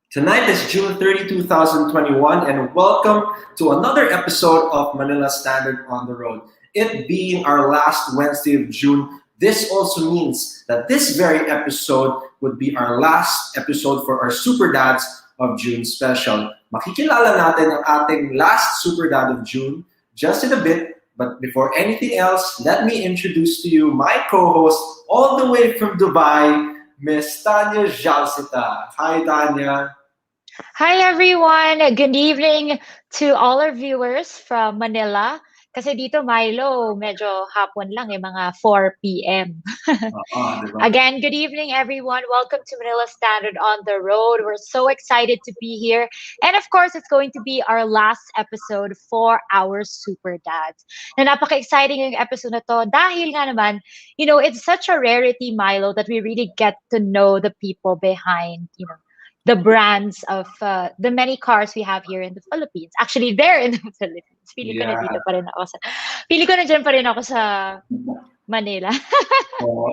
Tonight is June 30, 2021, and welcome to another episode of Manila Standard on the Road. It being our last Wednesday of June, this also means that this very episode would be our last episode for our Superdads of June special. Makikilala natin ang ating last Superdad of June just in a bit, but before anything else, let me introduce to you my co-host all the way from Dubai, Miss Tanya Jalsita. Hi, Tanya. Hi everyone! Good evening to all our viewers from Manila. Kasi dito, Milo, medyo hapon lang, mga 4 p.m. Diba? Again, good evening everyone. Welcome to Manila Standard on the Road. We're so excited to be here. And of course, it's going to be our last episode for our Super Dads. Na napaka-exciting yung episode na to dahil nga naman, it's such a rarity, Milo, that we really get to know the people behind, the brands of the many cars we have here in the Philippines. Actually, there in the Philippines. Pili ko na dito pa rin ako pili ko na dyan pa rin ako sa Manila.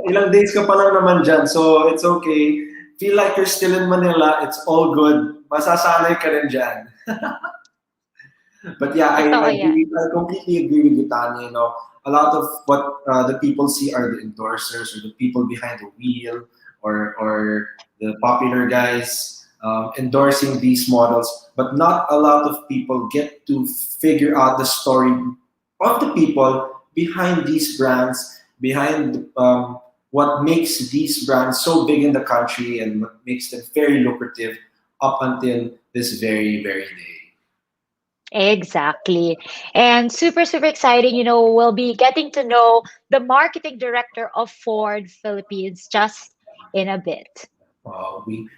Ilang days ka pa lang naman dyan, so it's okay. Feel like you're still in Manila, it's all good. Masasanay ka rin dyan. But yeah, I completely agree with you, Tanya. A lot of what the people see are the endorsers or the people behind the wheel or the popular guys endorsing these models, but not a lot of people get to figure out the story of the people behind these brands, behind what makes these brands so big in the country and what makes them very lucrative up until this very, very day. Exactly. And super, super exciting. We'll be getting to know the marketing director of Ford Philippines just in a bit.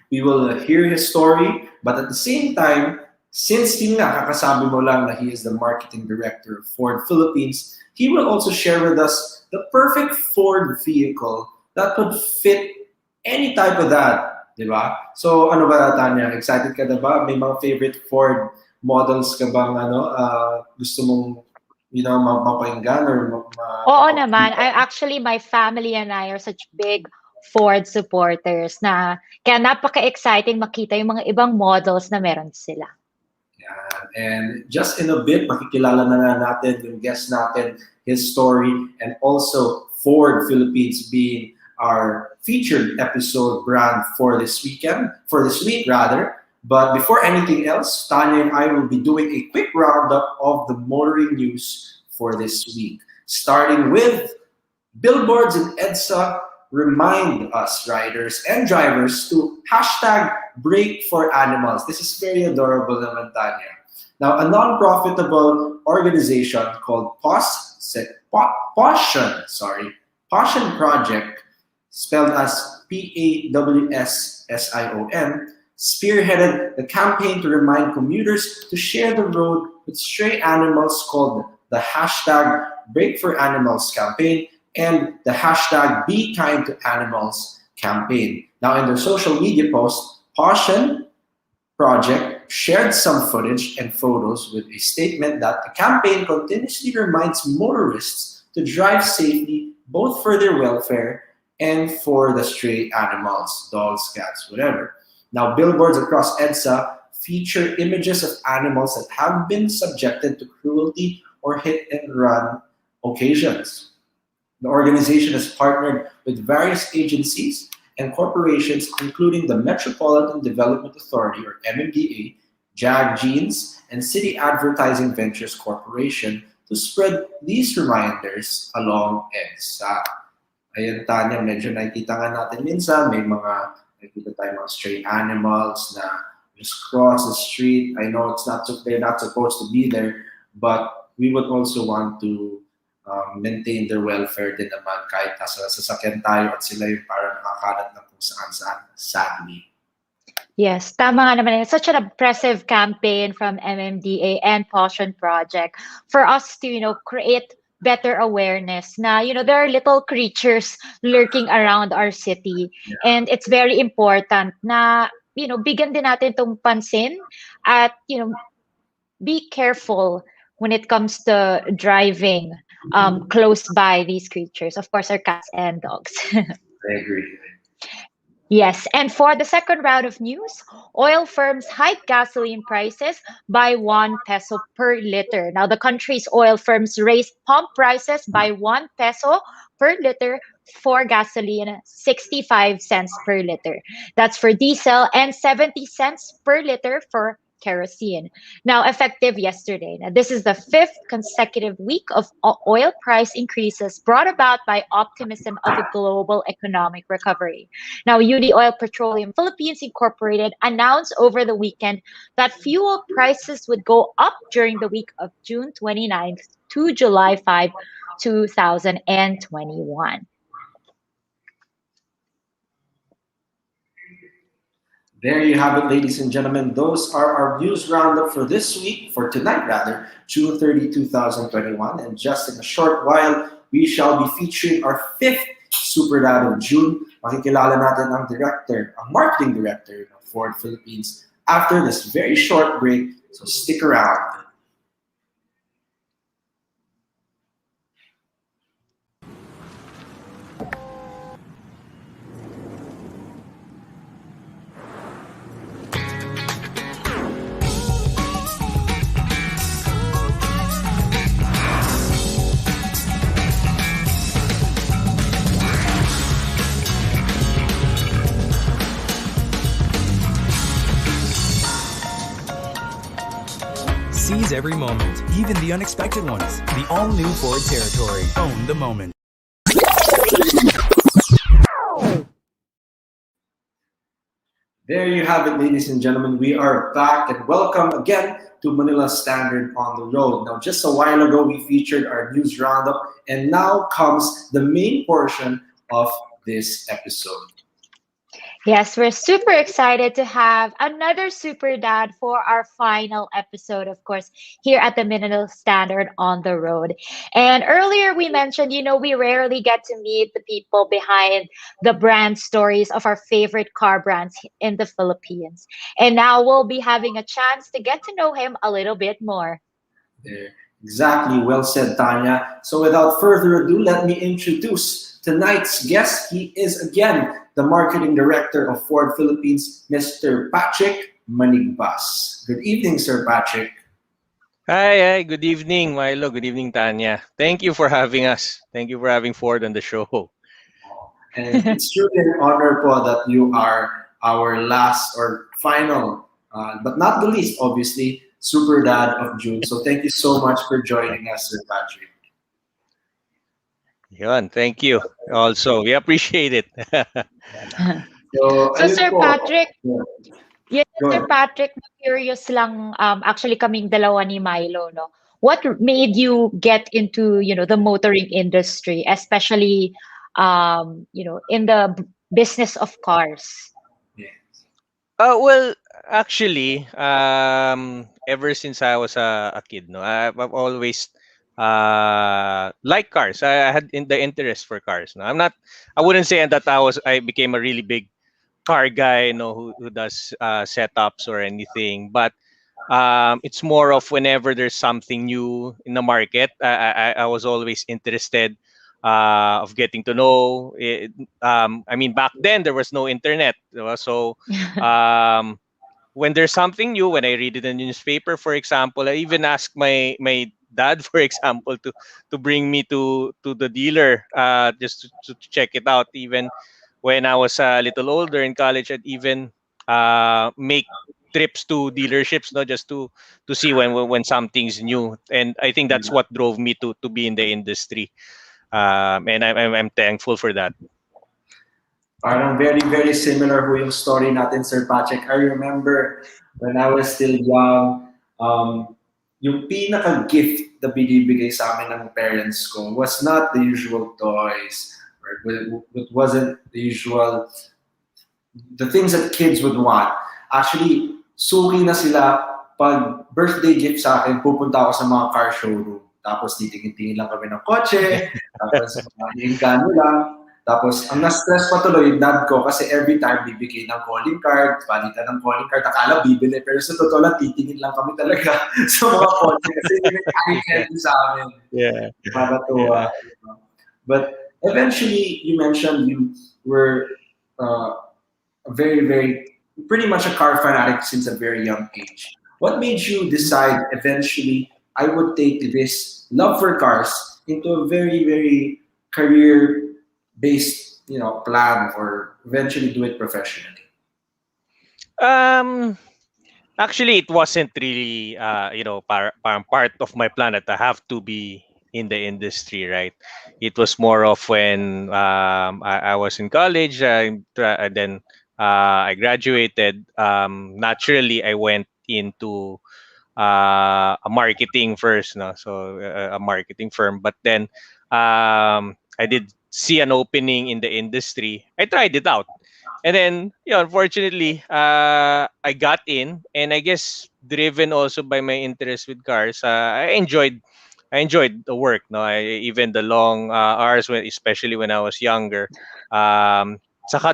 We will hear his story, but at the same time, since kakasabi mo lang na he is the marketing director of Ford Philippines, he will also share with us the perfect Ford vehicle that would fit any type of that, di ba? So ano ba, Tanya? Excited ka na ba? May mga favorite Ford models ka bang gusto mong mapakinggan or Oo naman. My family and I are such big Ford supporters na kaya napaka-exciting makita yung mga ibang models na meron sila. Yeah, and just in a bit, makikilala na nga natin yung guest natin, his story, and also Ford Philippines being our featured episode brand for this week rather. But before anything else, Tanya and I will be doing a quick roundup of the motoring news for this week. Starting with billboards and EDSA remind us riders and drivers to #BrakeForAnimals. This is very adorable naman, Tanya. Now, a non-profitable organization called Passion Project, spelled as PAWSSION, spearheaded the campaign to remind commuters to share the road with stray animals called the hashtag Break for Animals campaign and the hashtag Be Kind to Animals campaign. Now, in their social media post, Passion Project shared some footage and photos with a statement that the campaign continuously reminds motorists to drive safely both for their welfare and for the stray animals, dogs, cats, whatever. Now, billboards across EDSA feature images of animals that have been subjected to cruelty or hit and run occasions. The organization has partnered with various agencies and corporations, including the Metropolitan Development Authority, or MMDA, JAG Jeans, and City Advertising Ventures Corporation to spread these reminders along EDSA. Ayan, Tanya, medyo nakikita nga natin minsan, may mga nakikita tayong mga stray animals na just cross the street. I know they're not supposed to be there, but we would also want to maintain their welfare din naman kahit nasa sasakyan tayo at sila yung parang nakakalat na kung saan-saan, sadly. Yes, tama nga naman. It's such an impressive campaign from MMDA and Passion Project for us to, create better awareness na, there are little creatures lurking around our city. Yeah. And it's very important na, bigyan din natin tong pansin at, be careful when it comes to driving close by these creatures. Of course, our cats and dogs. I agree. Yes, and for the second round of news, oil firms hike gasoline prices by 1 peso per liter. Now, the country's oil firms raised pump prices by 1 peso per liter for gasoline, 65 cents per liter. That's for diesel, and 70 cents per liter for kerosene. Now, effective yesterday. Now, this is the 5th consecutive week of oil price increases brought about by optimism of a global economic recovery. Now, UD Oil Petroleum Philippines Incorporated announced over the weekend that fuel prices would go up during the week of June 29th to July 5, 2021. There you have it, ladies and gentlemen. Those are our news roundup for this week, for tonight rather, June 30, 2021. And just in a short while, we shall be featuring our 5th Superdad of June. Makikilala natin ang marketing director of Ford Philippines after this very short break. So stick around. Seize every moment, even the unexpected ones. The all-new Ford Territory. Own the moment. There you have it, ladies and gentlemen. We are back and welcome again to Manila Standard on the Road. Now, just a while ago, we featured our news roundup, and now comes the main portion of this episode. Yes, we're super excited to have another Super Dad for our final episode, of course, here at the Manila Standard on the Road. And earlier we mentioned, we rarely get to meet the people behind the brand stories of our favorite car brands in the Philippines. And now we'll be having a chance to get to know him a little bit more. There. Exactly. Well said, Tanya. So without further ado, let me introduce tonight's guest. He is again the marketing director of Ford Philippines, Mr. Patrick Manigbas. Good evening, Sir Patrick. Hi, good evening, Milo. Good evening, Tanya. Thank you for having us. Thank you for having Ford on the show. And it's truly an honor po that you are our last or final, but not the least, obviously, Super Dad of June. So thank you so much for joining us, Sir Patrick. Yun, thank you. Also, we appreciate it. So Sir Patrick, yeah. Sir Patrick, curious lang, actually kaming dalawa ni Milo, no? what made you get into, the motoring industry, especially, in the business of cars? Yeah. Well, actually, ever since I was a kid, no, I've always liked cars. I had the interest for cars. No, I wouldn't say that I became a really big car guy, who does setups or anything. But it's more of whenever there's something new in the market, I was always interested of getting to know it. I mean, back then there was no internet, so um, when there's something new, when I read it in the newspaper, for example, I even ask my dad, for example, to bring me to the dealer, just to check it out. Even when I was a little older in college, I'd even make trips to dealerships, not just to see when something's new. And I think that's what drove me to be in the industry. And I'm thankful for that. Parang very, very similar ho yung story natin, Sir Patrick. I remember when I was still young, yung pinaka-gift na binibigay sa amin ng parents ko was not the usual toys, or it wasn't the usual, the things that kids would want. Actually, suki na sila pag birthday gift sa akin, pupunta ako sa mga car showroom. Tapos titingin-tingin lang kami ng kotse, tapos mahihingan lang. Tapos, ang na-stress pa tuloy yung dad ko kasi every time bibigay ng calling card, palitan ng calling card, akala bibili. Pero sa totoo lang, titingin lang kami talaga sa mga kotse kasi hindi na sa amin. Yeah. Nakakatuwa. But eventually, you mentioned you were very, very, pretty much a car fanatic since a very young age. What made you decide eventually I would take this love for cars into a very, very career-based, plan or eventually do it professionally? Um, Actually, it wasn't really, part of my plan that I have to be in the industry, right? It was more of when I was in college, and then I graduated. Naturally, I went into a marketing first, no? So a marketing firm. But then I did see an opening in the industry. I tried it out, and then unfortunately, I got in, and I guess driven also by my interest with cars, I enjoyed the work. No, even the long hours, especially when I was younger. Saka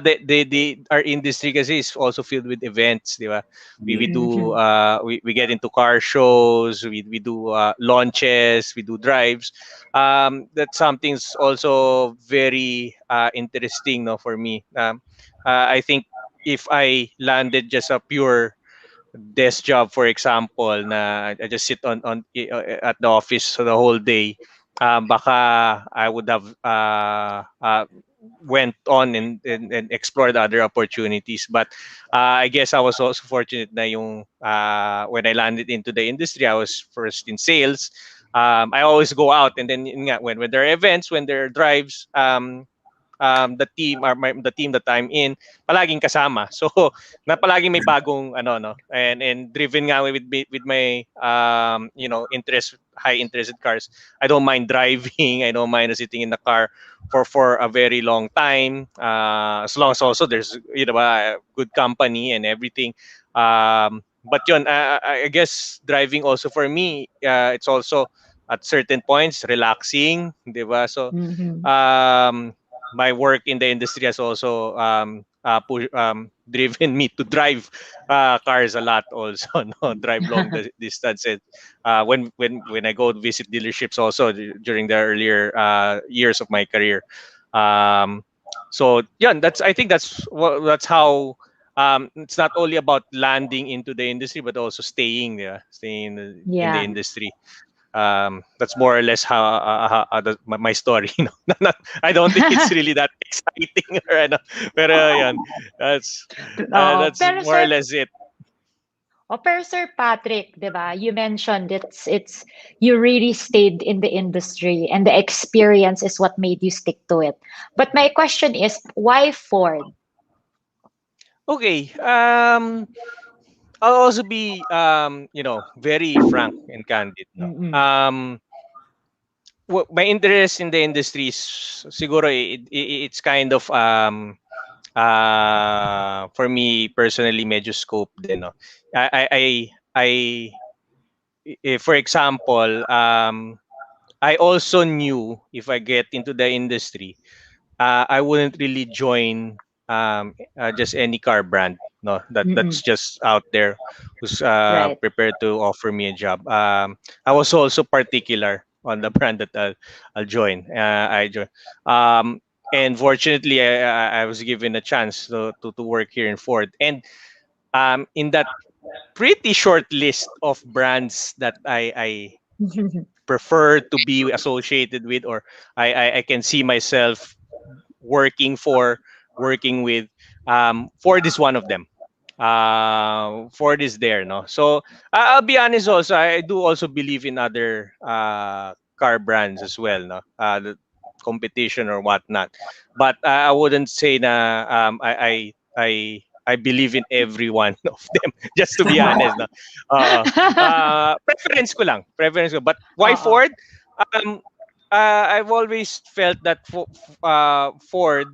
our industry kasi is also filled with events, di ba? We do Mhm. we get into car shows, we do launches, we do drives. That's something's also very interesting, no, for me. I think if I landed just a pure desk job, for example, na I just sit at the office the whole day, baka I would have went on and explored other opportunities. But I guess I was also fortunate na yung when I landed into the industry, I was first in sales. I always go out, and then yun nga, when there are events, when there are drives, the team that I'm in palaging kasama. So na palaging may bagong ano no, and driven nga with my interest, high interested cars. I don't mind driving. I don't mind sitting in the car for a very long time, as long as also there's good company and everything. But yun, I guess driving also for me, it's also at certain points relaxing, di ba? So Mhm. um my work in the industry has also driven me to drive cars a lot also. No, drive long distances. When I go to visit dealerships also during the earlier years of my career. Um, so yeah, I think that's how. It's not only about landing into the industry, but also staying, yeah, staying in the Yeah. industry. That's more or less my story. I don't think it's really that exciting or ano, pero yan, that's Pero more or Sir, less it. Sir Patrick, 'di ba? You mentioned it's you really stayed in the industry and the experience is what made you stick to it. But my question is, why Ford? Okay. I'll also be very frank and candid. No, Mm-mm. my interest in the industry is siguro it's kind of for me personally medyo scope din. No, I I I, I for example, I also knew if I get into the industry, I wouldn't really join just any car brand. No, that's Mm-mm. just out there who's Right. prepared to offer me a job. I was also particular on the brand that I'll join. I join. Um, and fortunately, I was given a chance to work here in Ford. And in that pretty short list of brands that I prefer to be associated with, or I can see myself working for, working with. Ford is one of them. Ford is there, no. So I'll be honest. Also, I do also believe in other car brands as well, no. The competition or whatnot, but I wouldn't say na I believe in every one of them. Just to be honest, no. Uh, Preference ko lang, preference ko. But why Uh-uh. Ford? Um, I've always felt that Ford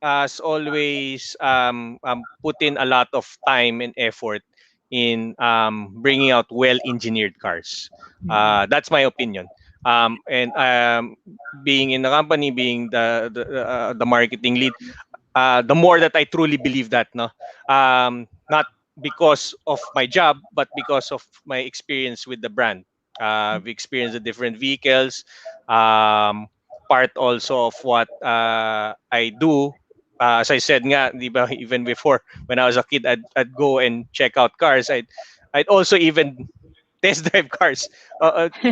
has always put in a lot of time and effort in bringing out well-engineered cars. Mm-mm. That's my opinion. And being in the company, being the marketing lead, the more that I truly believe that, no, not because of my job, but because of my experience with the brand. We experienced the different vehicles. Part also of what I do. As I said nga, di ba, even before when I was a kid, I'd go and check out cars. I'd also even test drive cars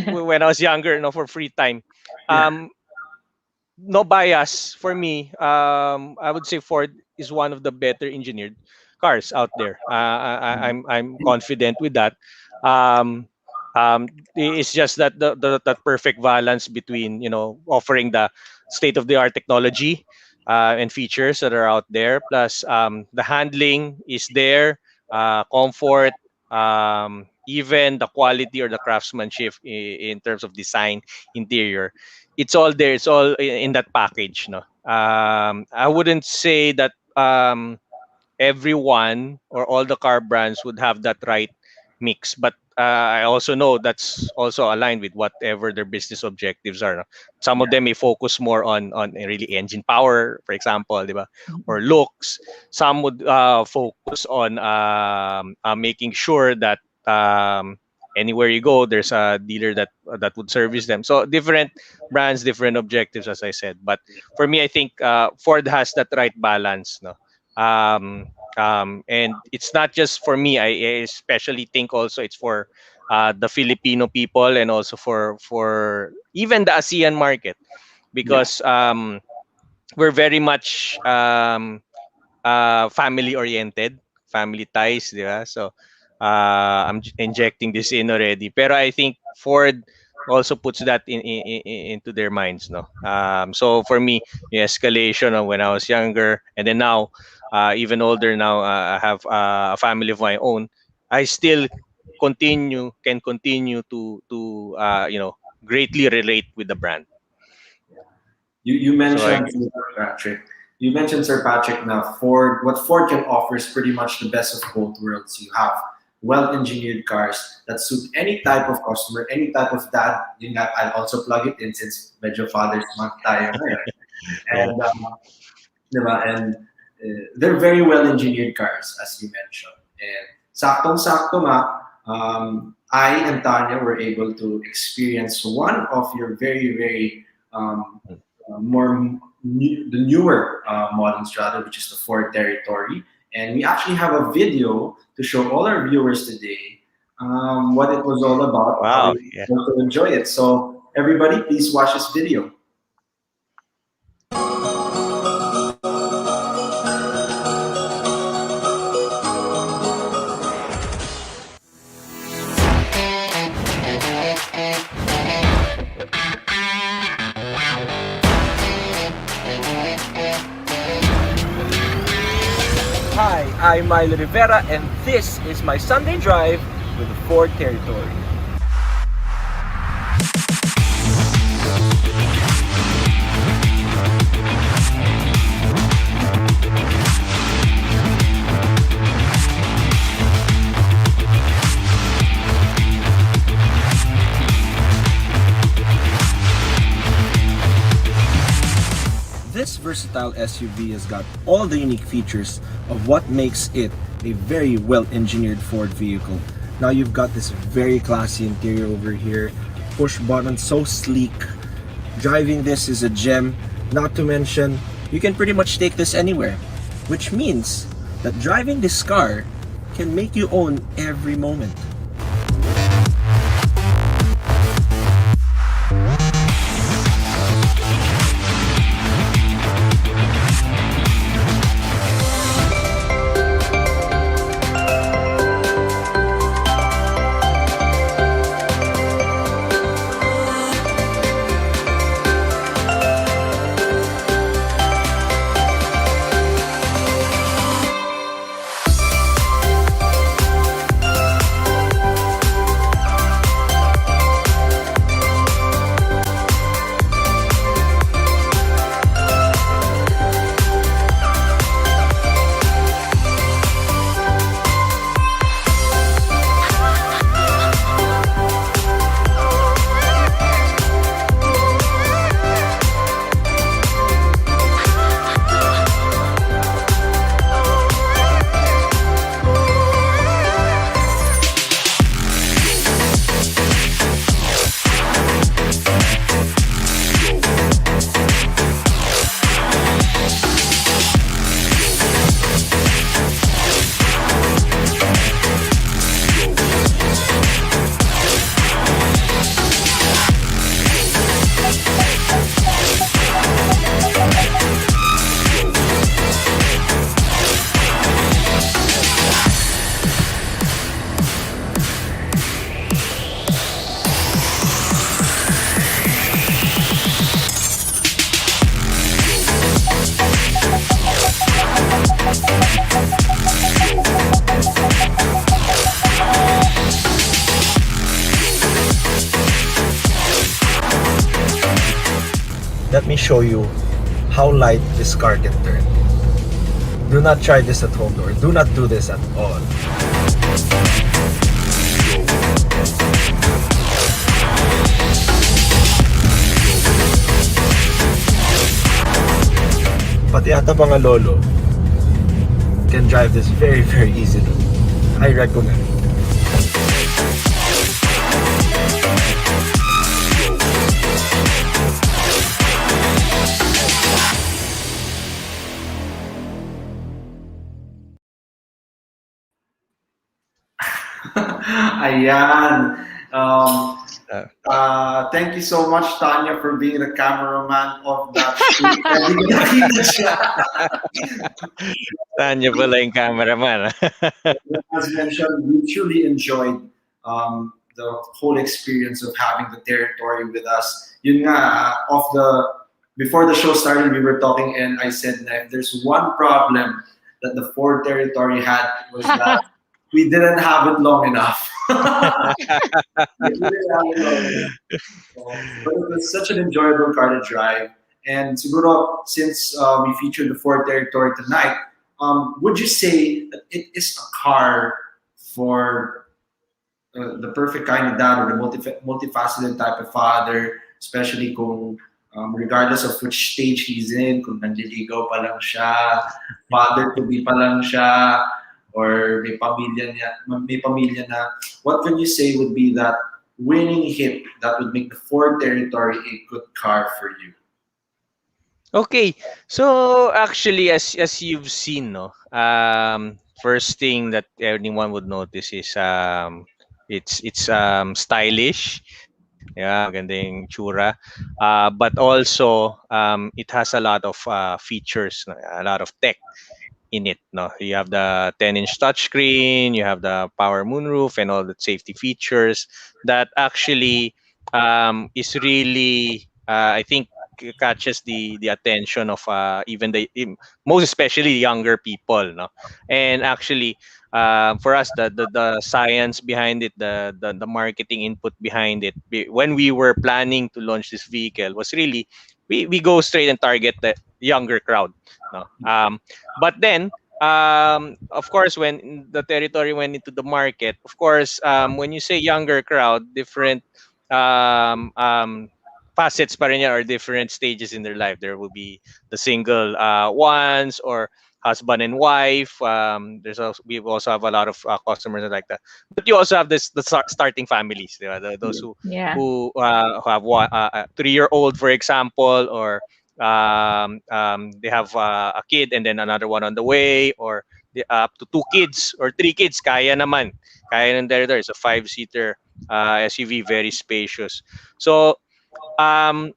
when I was younger, no, for free time. Yeah. Um, no bias for me. I would say Ford is one of the better engineered cars out there. I'm confident with that. Um, it's just that that perfect balance between offering the state of the art technology and features that are out there, plus the handling is there, comfort, even the quality or the craftsmanship in terms of design, interior, it's all there. It's all in that package, no. I wouldn't say that everyone or all the car brands would have that right mix, but I also know that's also aligned with whatever their business objectives are, no? Some of them may focus more on really engine power, for example, di ba? Or looks. Some would focus on making sure that anywhere you go there's a dealer that would service them. So different brands, different objectives, as I said. But for me, I think Ford has that right balance, no. And it's not just for me. I especially think also it's for the Filipino people, and also for even the ASEAN market, Yeah. because we're very much family oriented, family ties, di ba? So I'm injecting this in already. Pero I think Ford also puts that into their minds, no. So for me, the escalation of when I was younger, and then now, even older now, I have a family of my own. I still continue to greatly relate with the brand. You So I mentioned Sir Patrick. You mentioned Sir Patrick. Now, Ford, what Ford can offer is pretty much the best of both worlds. You have well-engineered cars that suit any type of customer, any type of dad. Yun nga, I'll also plug it in since medyo father's month tayo ngayon. yeah. And diba? And they're very well-engineered cars, as you mentioned. And saktong-sakto nga, I and Tanya were able to experience one of your very, very the newer models rather, which is the Ford Territory. And we actually have a video to show all our viewers today what it was all about, how Wow. we Yeah. were able to enjoy it. So everybody, please watch this video. Hi, I'm Milo Rivera, and this is my Sunday drive with the Ford Territory. This versatile SUV has got all the unique features of what makes it a very well-engineered Ford vehicle. Now you've got this very classy interior over here, push button, so sleek. Driving this is a gem, not to mention you can pretty much take this anywhere, which means that driving this car can make you own every moment. Let me show you how light this car can turn. Do not try this at home, or do not do this at all. Pati ata mga lolo can drive this very easily. I recommend. Ayan. Thank you so much, Tanya, for being the cameraman of that shoot. Hindi ko nakita siya. Tanya pala yung cameraman. As mentioned, we truly enjoyed the whole experience of having the territory with us. Yun nga, before the show started, we were talking, and I said that if there's one problem that the Ford territory had, was that we didn't have it long enough. But it was such an enjoyable car to drive. And siguro, since we featured the Ford Territory tonight, would you say that it is a car for the perfect kind of dad, or the multifaceted type of father, especially kung regardless of which stage he's in, kung nanliligaw pa lang siya, father-to-be pa lang siya, or may pamilya na, what can you say would be that winning hit that would make the Ford Territory a good car for you? Okay, so actually, as you've seen, no, first thing that anyone would notice is it's stylish, yeah, magandang tsura, but also it has a lot of features, no, a lot of tech in it. No, you have the 10-inch touchscreen, you have the power moonroof, and all the safety features that actually is really, I think, catches the attention of even most especially younger people, no. And actually, for us, the science behind it, the marketing input behind it, when we were planning to launch this vehicle, was really we go straight and target the younger crowd, no. But then, of course, when the territory went into the market, of course, when you say younger crowd, different um, um, facets pa rin yan, or different stages in their life. There will be the single ones, or husband and wife. There's also, we also have a lot of customers like that. But you also have starting families. Diba? Those Yeah. who have one, a 3-year-old, for example, or they have a kid and then another one on the way, or up to 2 kids or 3 kids. Kaya naman. Kaya ng there. It's a 5-seater SUV, very spacious. So um,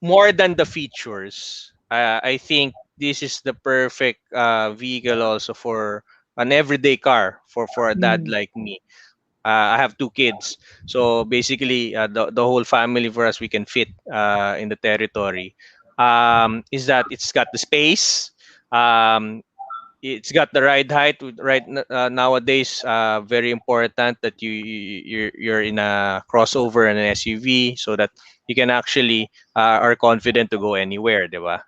more than the features, I think this is the perfect vehicle also for an everyday car for a dad Mm. like me. I have 2 kids, so basically the whole family for us we can fit in the territory. Is that it's got the space. It's got the ride height. Nowadays, very important that you're in a crossover and an SUV, so that you can actually are confident to go anywhere, diba?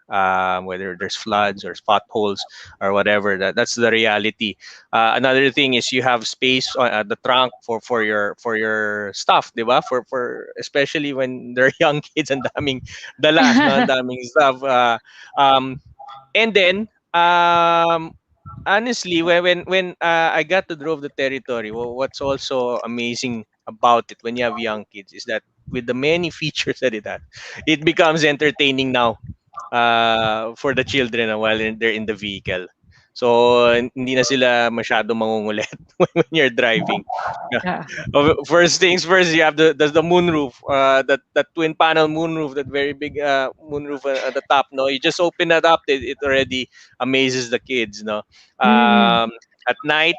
Whether there's floods or potholes or whatever. That's the reality. Another thing is you have space on the trunk for your stuff, diba? For especially when they're young kids, and daming dala, no, ang daming stuff. Um, and then honestly, when I got to drove the territory, what's also amazing about it when you have young kids is that with the many features that it has, it becomes entertaining now for the children while they're in the vehicle. So hindi na sila masyado mangungulit when you're driving. Yeah. First things first, you have the moonroof, that twin panel moonroof, that very big moonroof at the top. No, you just open that up, it already amazes the kids. No, Mm. at night,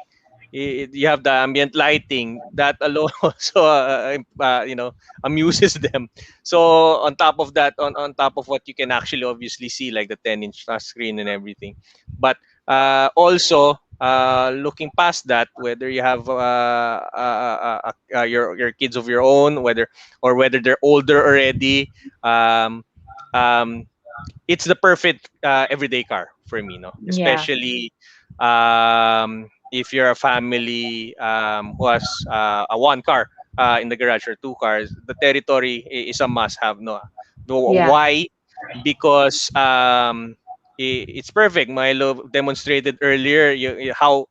you have the ambient lighting that alone also amuses them. So on top of that, on top of what you can actually obviously see, like the 10-inch touch screen and everything, but also looking past that, whether you have your kids of your own, whether they're older already, um, um, it's the perfect everyday car for me, no? Yeah. Especially if you're a family who has a one car in the garage, or 2 cars, the territory is a must have, no? Yeah. Why? Because it's perfect. Milo demonstrated earlier how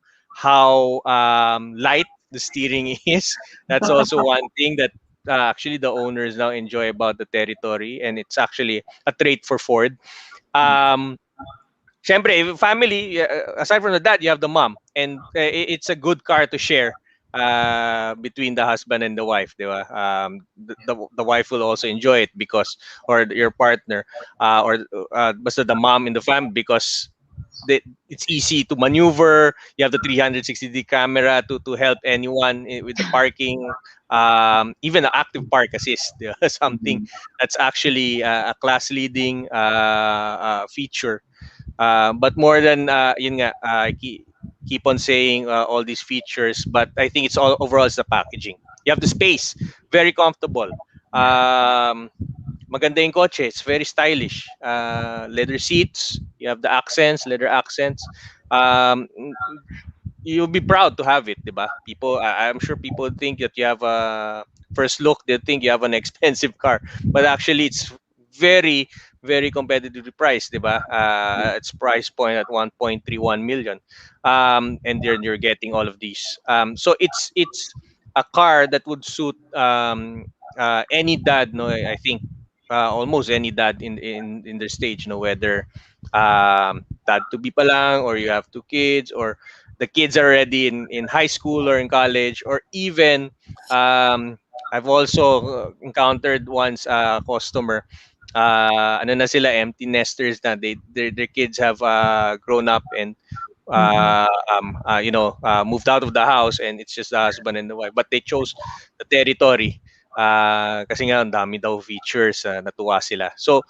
light the steering is. That's also one thing that actually the owners now enjoy about the territory, and it's actually a trait for Ford. Um, Siyempre, if family, aside from the dad, you have the mom. And it's a good car to share between the husband and the wife, di ba? The wife will also enjoy it because, or your partner, or basta the mom in the family, because it's easy to maneuver. You have the 360-degree camera to help anyone with the parking. Even the active park assist, di ba? Something that's actually a class-leading feature. But more than yun nga, keep on saying all these features, but I think it's all overall it's the packaging. You have the space, very comfortable. Um, Maganda yung kotse, it's very stylish. Leather seats, you have the accents, leather accents. Um, you'll be proud to have it, diba? I'm sure people think that you have a first look, they think you have an expensive car, but actually it's very, very competitively priced, diba? It's price point at 1.31 million, and then you're getting all of these. So it's a car that would suit any dad, no? I think almost any dad in their stage, no, whether dad to be pa lang, or you have 2 kids, or the kids are already in high school or in college, or even I've also encountered once a customer, ano na sila, empty nesters na, their kids have grown up and Mm-mm. moved out of the house, and it's just the husband and the wife, but they chose the territory Kasi nga ang dami daw features, natuwa sila. So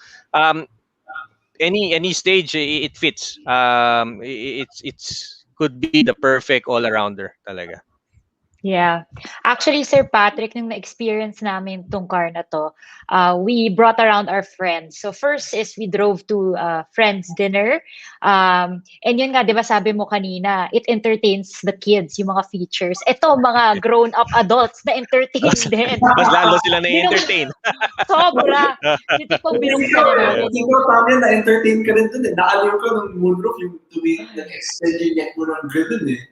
any stage it fits. It's could be the perfect all arounder talaga. Yeah. Actually, Sir Patrick, nung na-experience namin tong car na to, we brought around our friends. So first is we drove to friends dinner. And yun nga, di ba sabi mo kanina, it entertains the kids, yung mga features. Ito, mga grown-up adults na entertain Mas, din. mas lalo sila Binuk na-entertain. sobra. Yung tipong binuksan na Ikaw, namin yung ikaw Tanya, na-entertain ka rin dun eh. Naaliw ka ng moonroof, yung nag-extend yung neck mo ng ganun eh.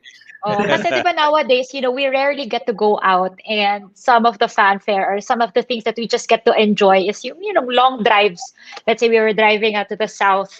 Oh, kasi 'di ba nowadays, we rarely get to go out, and some of the fanfare or some of the things that we just get to enjoy is yung, long drives. Let's say we were driving out to the south,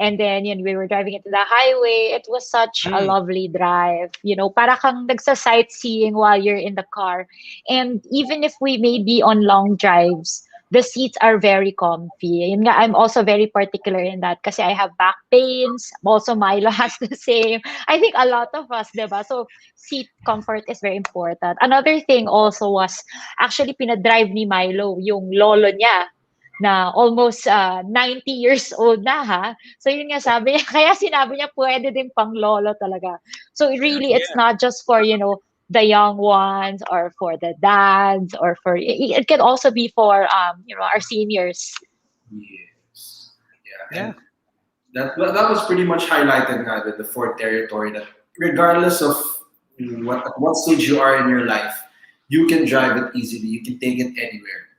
and then we were driving into the highway. It was such a Mm, lovely drive. Para kang nagsa-sightseeing while you're in the car. And even if we may be on long drives, the seats are very comfy. Yun nga, I'm also very particular in that kasi I have back pains. Also, Milo has the same. I think a lot of us, diba? So, seat comfort is very important. Another thing also was, actually, pinadrive ni Milo yung lolo niya na almost 90 years old na ha. So yun nga sabi niya, kaya sinabi niya pwede din pang lolo talaga. So really, it's yeah. not just for, the young ones or for the dads or for, it can also be for, our seniors. Yes. Yeah, Yeah. and that was pretty much highlighted nga with the Ford territory that regardless of what stage you are in your life, you can drive it easily. You can take it anywhere.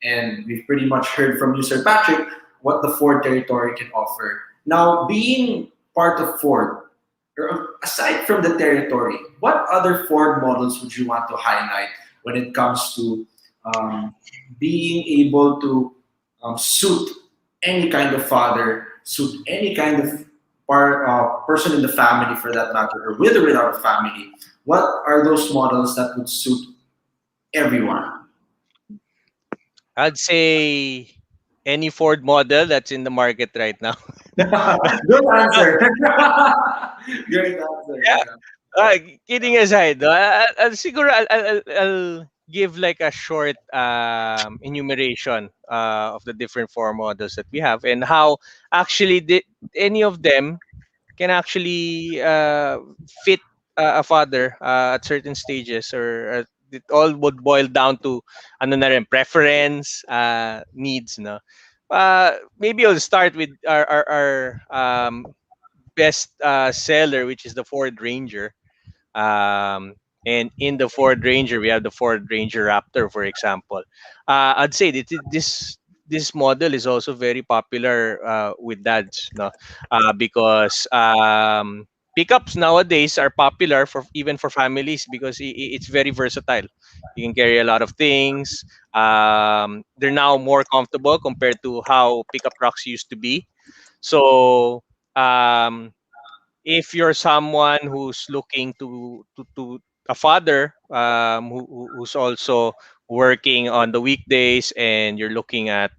And we've pretty much heard from you, Sir Patrick, what the Ford territory can offer. Now, being part of Ford, aside from the territory, what other Ford models would you want to highlight when it comes to um, being able to suit any kind of father, suit any kind of person in the family for that matter, or with or without a family? What are those models that would suit everyone? I'd say any Ford model that's in the market right now. Good answer. Great answer. Yeah. Yeah. Kidding aside, no, siguro I'll give like a short enumeration of the different Ford models that we have and how actually any of them can actually fit a father at certain stages, or it all would boil down to ano na rin, preference, needs, no. Maybe I'll start with our best seller, which is the Ford Ranger. And in the Ford Ranger, we have the Ford Ranger Raptor, for example. I'd say that this model is also very popular with dads, no, because pickups nowadays are popular for even for families because it's very versatile. You can carry a lot of things. They're now more comfortable compared to how pickup trucks used to be. So um, if you're someone who's looking to a father who's also working on the weekdays, and you're looking at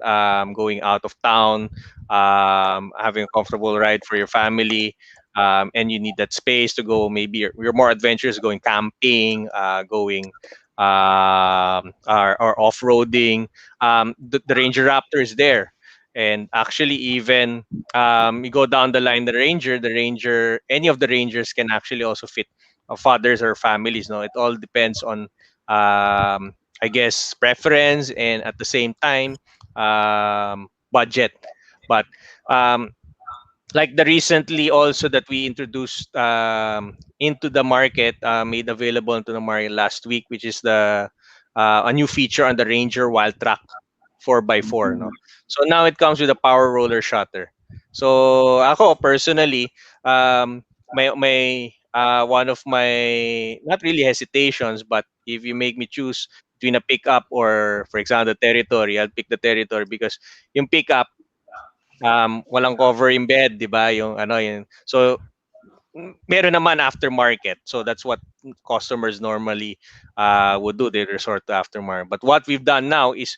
going out of town, having a comfortable ride for your family, and you need that space to go, maybe you're more adventurous, going camping, going or off-roading, the Ranger Raptor is there. And actually, even you go down the line, the Ranger, any of the Rangers can actually also fit fathers or families. No, it all depends on, I guess, preference and at the same time, budget. But um, like the recently also that we introduced into the market, made available into the market last week, which is the a new feature on the Ranger Wild Track 4x4, no. So now it comes with a power roller shutter. So ako personally, my one of my, not really hesitations, but if you make me choose between a pickup or, for example, the territory, I'll pick the territory because yung pickup, walang cover in bed, 'di ba? Yung ano yun. So meron naman aftermarket. So that's what customers normally would do. They resort to aftermarket. But what we've done now is,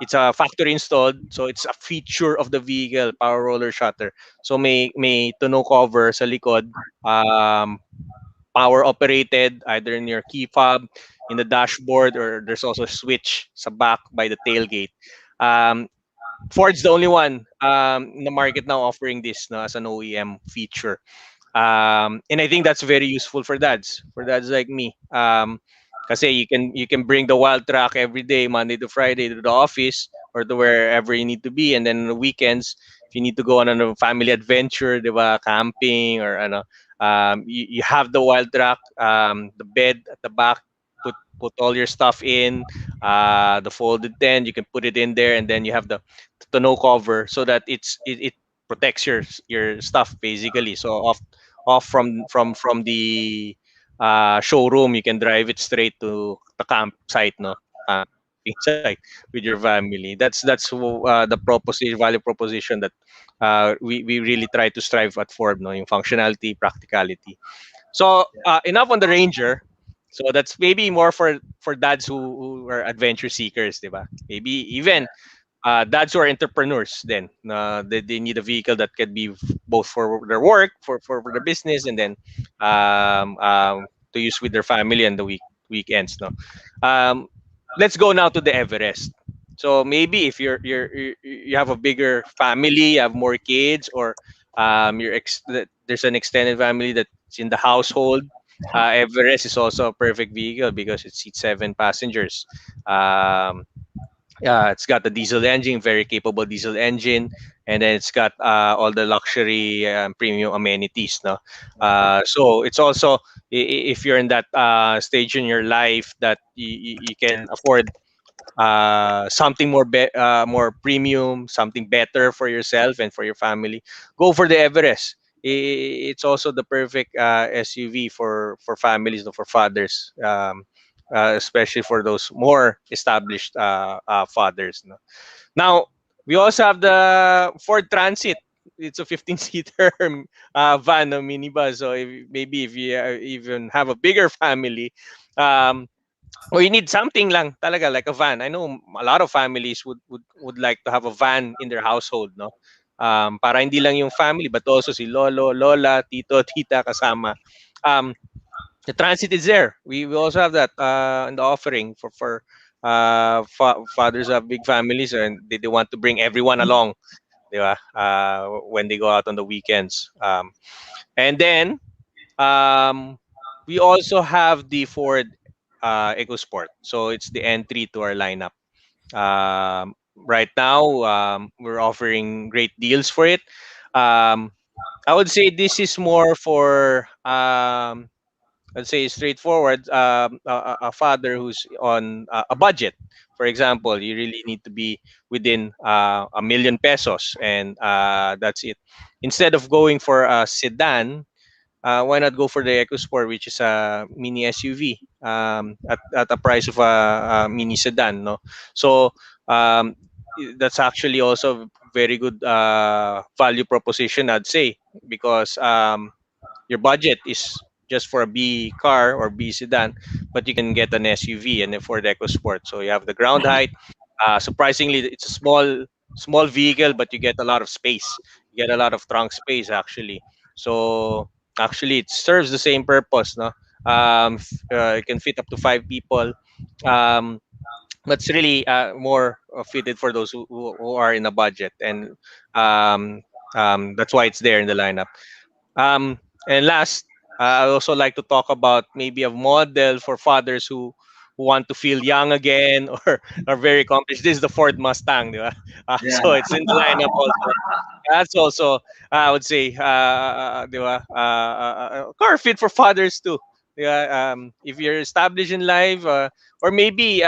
it's a factory installed, so it's a feature of the vehicle, power roller shutter. So may tonneau cover sa likod, power operated either in your key fob. in the dashboard, or there's also a switch sa back by the tailgate. Um, Ford's the only one in the market now offering this, no, as an OEM feature. And I think that's very useful for dads like me. Kasi you can bring the wild track every day, Monday to Friday, to the office or to wherever you need to be, and then on the weekends, if you need to go on a family adventure, di ba, camping or ano, you have the wild track, the bed at the back. Put all your stuff in, the folded tent. You can put it in there, and then you have the tonneau cover so that it protects your stuff basically. So off from the showroom, you can drive it straight to the campsite, no, camping site with your family. That's the proposition, value proposition that we really try to strive at Ford, no, in functionality, practicality. So enough on the Ranger. So that's maybe more for dads who are adventure seekers, diba? Maybe even dads who are entrepreneurs. Then they need a vehicle that can be both for their work, for the business, and then to use with their family and the weekends. No, um, let's go now to the Everest. So maybe if you have a bigger family, you have more kids, or there's an extended family that's in the household. Everest is also a perfect vehicle because it seats 7 passengers. Um, yeah, it's got the diesel engine, very capable diesel engine, and then it's got all the luxury premium amenities. No, so it's also if you're in that stage in your life that you can afford something more premium, something better for yourself and for your family, go for the Everest. It's also the perfect SUV for families, no, for fathers, especially for those more established fathers. No? Now, we also have the Ford Transit. It's a 15-seater van, a minibus. So maybe if you even have a bigger family, um, or you need something lang talaga like a van. I know a lot of families would like to have a van in their household, no? Para hindi lang yung family but also si lolo, lola, tito, tita kasama. Um, the transit is there. We also have that in the offering for fathers who have big families and they want to bring everyone along, di ba? When they go out on the weekends. And then um, we also have the Ford EcoSport. So it's the entry to our lineup. Right now, we're offering great deals for it. Um, I would say this is more for let's say straightforward, a father who's on a budget. For example, you really need to be within 1 million pesos, and that's it. Instead of going for a sedan, why not go for the EcoSport, which is a mini SUV at the price of a mini sedan, no? So um, that's actually also very good value proposition, I'd say, because your budget is just for a B car or B sedan, but you can get an SUV and a Ford EcoSport. So you have the ground height. Surprisingly, it's a small vehicle, but you get a lot of space. You get a lot of trunk space actually. So actually, it serves the same purpose. No, it can fit up to 5 people. Um, but it's really more fitted for those who are in a budget, and um, that's why it's there in the lineup. And last, I also like to talk about maybe a model for fathers who want to feel young again or are very accomplished. This is the Ford Mustang, di ba? Yeah. So it's in the lineup also. That's also, I would say, di ba? A car fit for fathers too. Yeah, if you're established in life, or maybe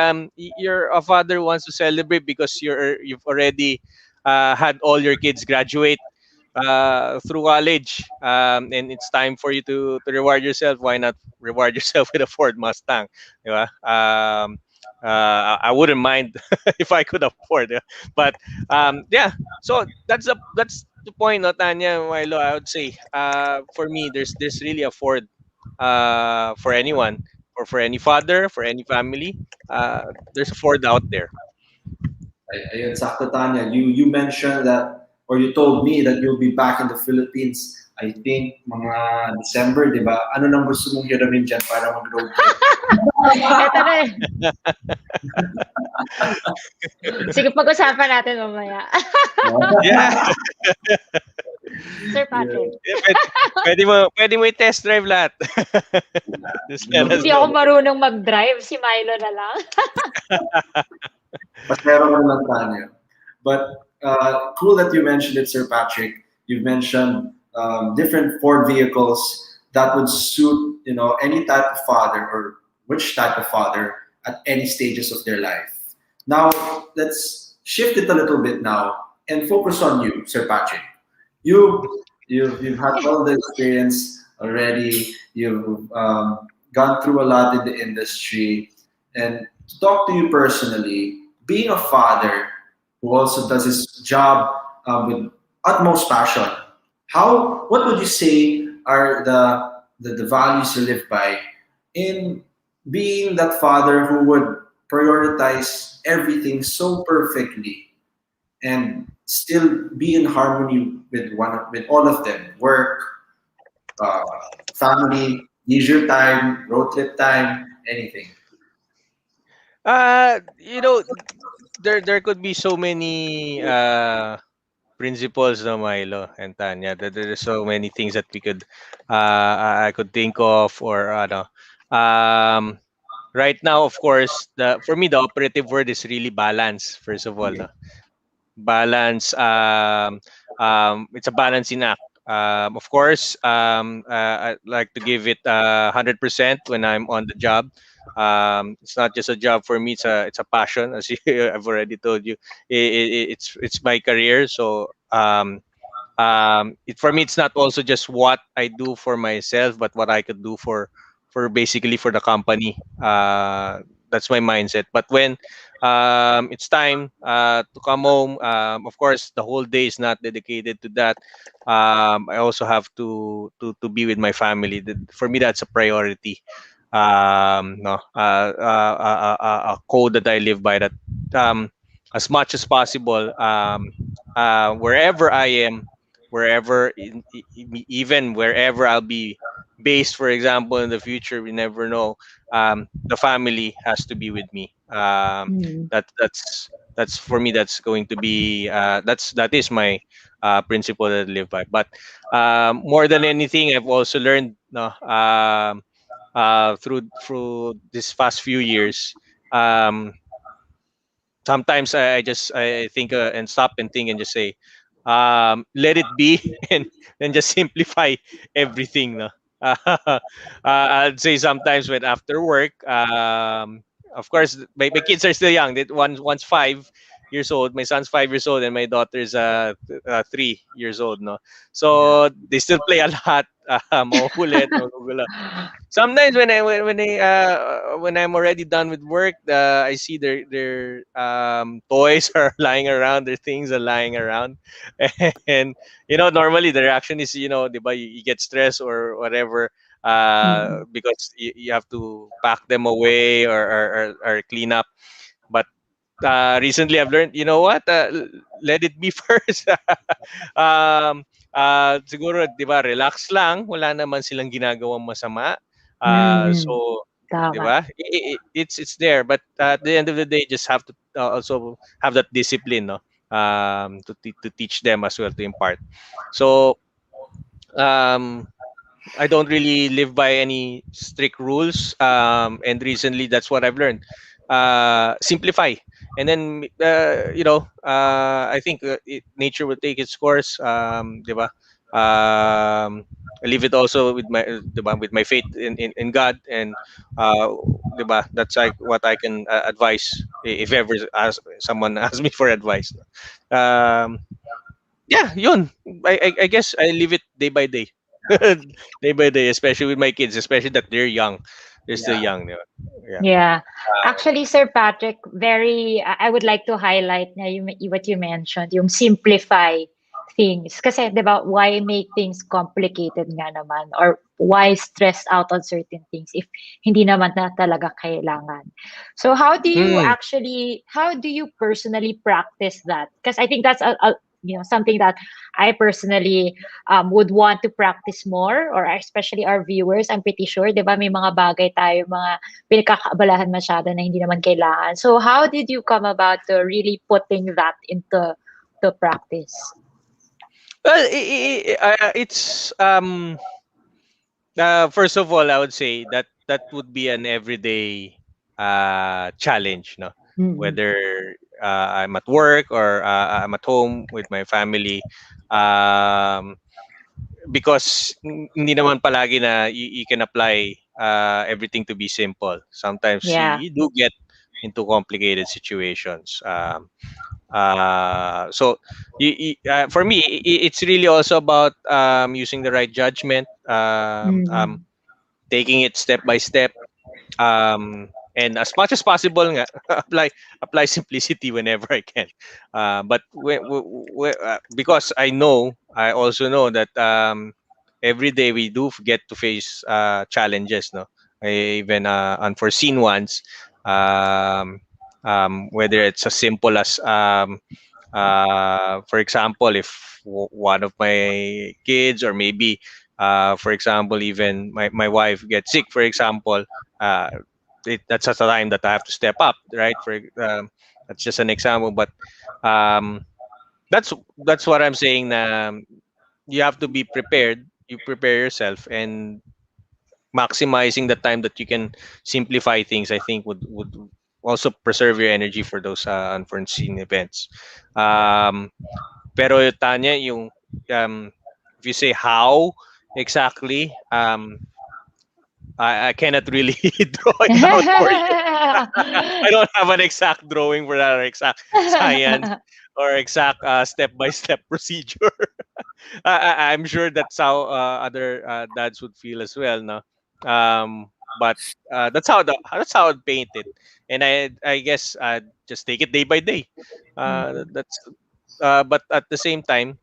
you're a father who wants to celebrate because you've already had all your kids graduate through college, and it's time for you to reward yourself. Why not reward yourself with a Ford Mustang? Di ba? I wouldn't mind if I could afford it. But yeah, so that's the point, no, Tanya, Milo. I would say for me, there's really a Ford for anyone, for any father, for any family. There's a Ford out there. Ayun, sakto Tanya. You mentioned that, or you told me that you'll be back in the Philippines I think mga December, di ba? Ano nang gusto mong hiramin dyan para mag-road trip? Ito na. Sige, pag-usapan natin mamaya. Yeah. Sir Patrick. Yeah, pwede mo i-test drive lahat. Just let us Hindi ako know. marunong mag-drive. Si Milo na lang. Pasero ka naman tayo. But cool that you mentioned it, Sir Patrick. You've mentioned different Ford vehicles that would suit, you know, any type of father or which type of father at any stages of their life. Now, let's shift it a little bit now and focus on you, Sir Patrick. You've had all the experience already. You've gone through a lot in the industry, and to talk to you personally, being a father who also does his job with utmost passion, what would you say are the values you live by in being that father who would prioritize everything so perfectly and still be in harmony with all of them: work, uh, family, leisure time, road trip time, anything. You know, there could be so many principles, no, Milo and Tanya. That there's so many things that we could I could think of, or um right now, of course, the for me the operative word is really balance. First of all, no? Balance. It's a balancing act. Of course, I like to give it 100% when I'm on the job. It's not just a job for me; it's a passion, as I've already told you. It's my career, so for me, it's not also just what I do for myself, but what I could do for basically for the company. That's my mindset. But when it's time to come home, of course the whole day is not dedicated to that. I also have to be with my family. For me, that's a priority. No A code that I live by, that as much as possible, wherever I am, wherever even wherever I'll be based, for example, in the future, we never know. The family has to be with me. Hmm. That's for me. That's going to be that is my principle that I live by. But more than anything, I've also learned, no, through this past few years. Um, Sometimes I just I think and stop and think and just say, let it be, and just simplify everything. No? I'd say sometimes when after work, of course my kids are still young. That one's 5 years old. My son's 5 years old, and my daughter's 3 years old. No, so they still play a lot. Makukulit, magugulo. Sometimes when I'm already done with work, I see their toys are lying around, their things are lying around, and normally the reaction is, you get stressed or whatever, Mm. because you have to pack them away, or clean up. But recently I've learned, you know what? Let it be first. Siguro, 'di ba, relax lang, wala naman silang ginagawang masama. Mm. So, 'di Tama. ba? It's there, but at the end of the day, just have to also have that discipline, no? To teach them as well, to impart. So, um I don't really live by any strict rules. And recently, that's what I've learned. Simplify, and then I think nature will take its course. Diba? I leave it also with my diba, with my faith in God, and uh, diba? That's like what I can advise, if ever someone asks me for advice. Um, yeah, yun. I guess I live it day by day. Day by day, especially with my kids, especially that they're young. They're still Yeah. young. Yeah. Yeah. Actually, Sir Patrick, I would like to highlight na what you mentioned, yung simplify things. Kasi, di ba, why make things complicated nga naman? Or why stress out on certain things if hindi naman na talaga kailangan? So how do you Mm. personally practice that? Because I think that's something that I personally would want to practice more, or especially our viewers. I'm pretty sure, di ba, may mga bagay tayo, mga pinagkakaabalahan masyado na hindi naman kailangan. So how did you come about to really putting that into to practice? Well, it's first of all, I would say that that would be an everyday challenge, no? Mm-mm. Whether I'm at work or I'm at home with my family, um, because hindi naman palagi na you can apply everything to be simple. Sometimes Yeah. you do get into complicated situations. So for me, it's really also about using the right judgment, Mm-mm. taking it step by step, and as much as possible nga, apply simplicity whenever I can. But because I also know that every day we do get to face challenges, no, even unforeseen ones. Um, Whether it's as simple as for example, if one of my kids, or maybe for example, even my wife gets sick, for example, uh, that's at a time that I have to step up, right? That's just an example, but um, that's what I'm saying. You have to be prepared. You prepare yourself, and maximizing the time that you can simplify things, I think would also preserve your energy for those unforeseen events. Um, Pero Tanya, if you say how exactly, I cannot really draw it out for you. I don't have an exact drawing for that, or exact science, or exact step-by-step procedure. I'm sure that's how other dads would feel as well, no? But that's how I'd paint it, and I guess I'd just take it day by day. That's But at the same time,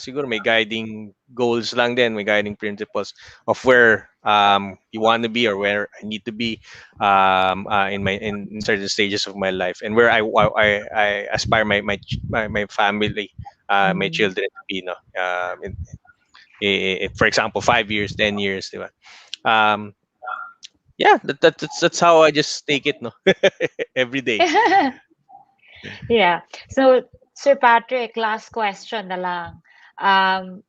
siguro may guiding goals lang din, may guiding principles of where you want to be, or where I need to be in certain stages of my life, and where I aspire my family, my Mm. children to be, no, for example, 5 years, 10 years, diba? Um, yeah, that's how I just take it, no, every day. Yeah. So, Sir Patrick, last question na lang.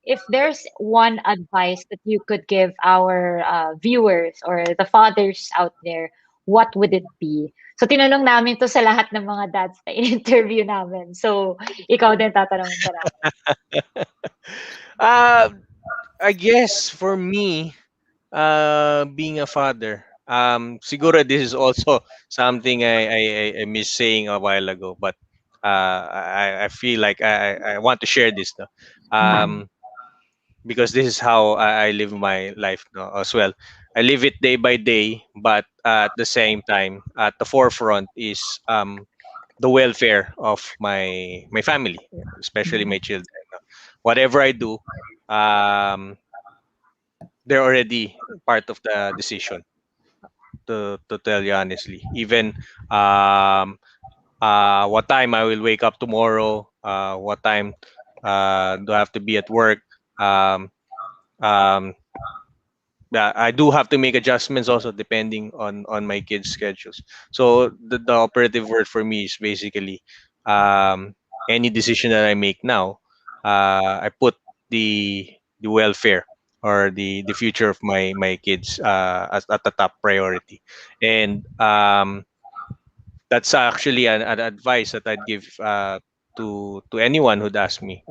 If there's one advice that you could give our viewers or the fathers out there, what would it be? So, tinanong namin to sa lahat ng mga dads na in-interview namin. So, ikaw din tatanungin ka namin. uh, I guess for me, being a father, siguro this is also something I miss saying a while ago, but I feel like I want to share this, no? Mm. Because this is how I live my life, no, as well. I live it day by day, but at the same time, at the forefront is the welfare of my family, especially my children, no? Whatever I do, um, they're already part of the decision, to tell you honestly. Even um what time I will wake up tomorrow, what time do I have to be at work. um um I do have to make adjustments also depending on my kids' schedules. So the operative word for me is basically, um, any decision that I make now, I put the welfare, or the future of my kids at the top priority, and that's actually an advice that I'd give to anyone who'd ask me,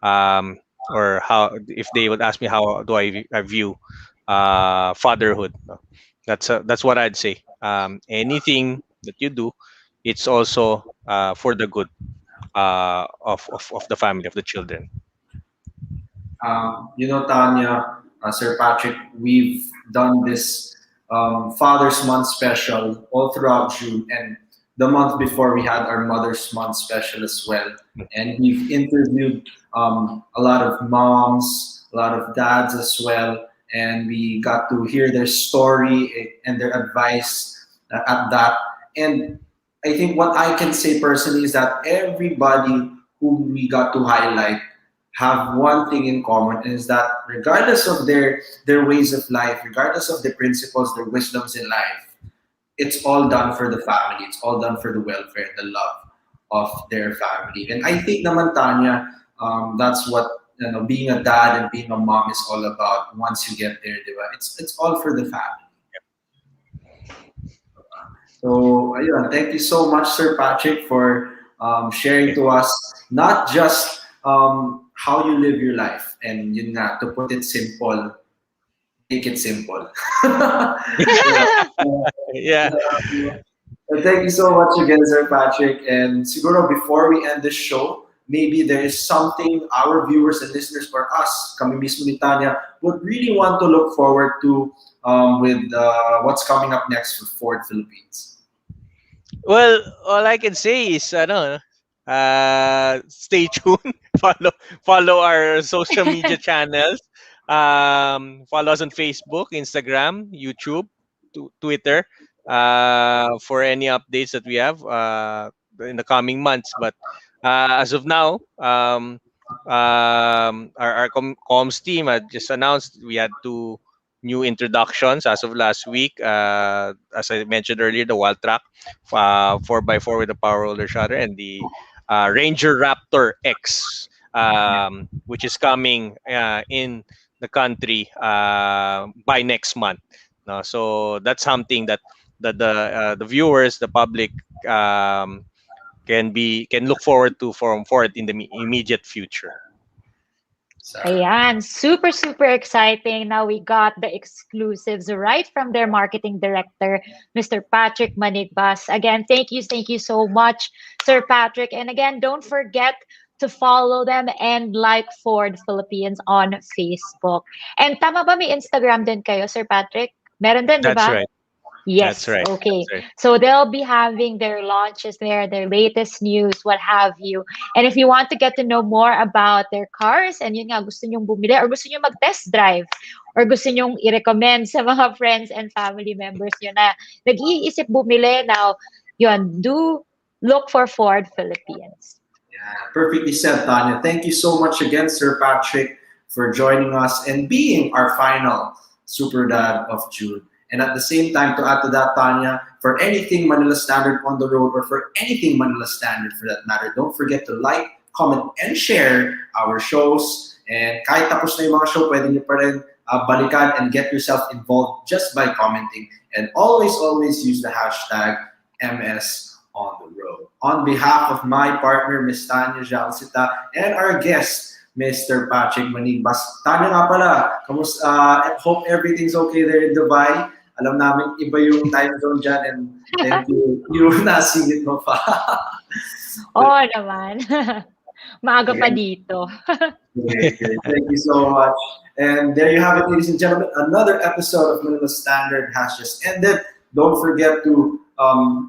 um, or how, if they would ask me how do I view fatherhood. No? That's what I'd say. Anything that you do, it's also for the good of the family, of the children. Tanya, Sir Patrick, we've done this Father's Month special all throughout June, and the month before we had our Mother's Month special as well. And we've interviewed a lot of moms, a lot of dads as well, and we got to hear their story and their advice at that. And I think what I can say personally is that everybody whom we got to highlight have one thing in common, is that regardless of their ways of life, regardless of their principles, their wisdoms in life, it's all done for the family. It's all done for the welfare and the love of their family. And I think naman, Tanya, that's what being a dad and being a mom is all about. Once you get there, diba? It's all for the family. So, ayun, thank you so much, Sir Patrick, for sharing to us not just how you live your life, and yun nga, to put it simple, make it simple. Yeah. Thank you so much again, Sir Patrick. And siguro before we end this show, maybe there is something our viewers and listeners, or us, kami mismo ni Tanya, would really want to look forward to with what's coming up next for Ford Philippines. Well, all I can say is stay tuned. Follow our social media channels. Follow us on Facebook, Instagram, YouTube, Twitter, for any updates that we have in the coming months. But as of now, our comms team had just announced we had 2 new introductions as of last week. As I mentioned earlier, the Wild Track 4x4 with a power holder shutter, and the Ranger Raptor X, which is coming in the country by next month. No, so that's something that the viewers, the public, can look forward to for it in the immediate future. Ayan, super, super exciting. Now we got the exclusives right from their marketing director, Mr. Patrick Manigbas. Again, thank you so much, Sir Patrick. And again, don't forget to follow them and like Ford Philippines on Facebook. And tama ba may Instagram din kayo, Sir Patrick? Meron din, di That's ba? right. Yes, That's right. okay. That's right. So they'll be having their launches there, their latest news, what have you. And if you want to get to know more about their cars, and yun nga, gusto nyong bumili or gusto nyong mag-test drive or gusto nyong i-recommend sa mga friends and family members nyo na nag-iisip bumili, now, yun, do look for Ford Philippines. Yeah, perfectly said, Tanya. Thank you so much again, Sir Patrick, for joining us and being our final Super Dad of June. And at the same time, to add to that, Tanya, for anything Manila Standard on the road, or for anything Manila Standard for that matter, don't forget to like, comment, and share our shows. And kahit tapos na yung mga show, pwede nyo pa rin balikan and get yourself involved just by commenting. And always, always use the hashtag MS on the road. On behalf of my partner, Ms. Tanya Jalcita, and our guest, Mr. Patrick Manigbas. Tanya nga pala, kamusta? Hope everything's okay there in Dubai. Alam namin iba yung time zone dyan, and thank you. You nasingit mo pa. Oo naman. Maaga pa dito. Great. Thank you so much. And there you have it, ladies and gentlemen. Another episode of Manila Standard has just ended. Don't forget to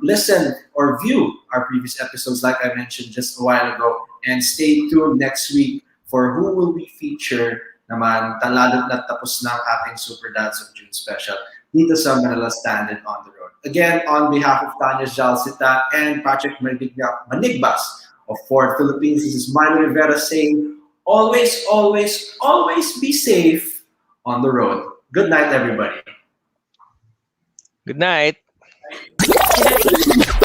listen or view our previous episodes, like I mentioned just a while ago. And stay tuned next week for who will be featured naman, lalo't na tapos ng ating Super Dads of June special dito sa Manila Standard on the road. Again, on behalf of Tanya Jalcita and Patrick Manigbas of Ford Philippines, this is Milo Rivera saying, always, always, always be safe on the road. Good night, everybody. Good night. Good night.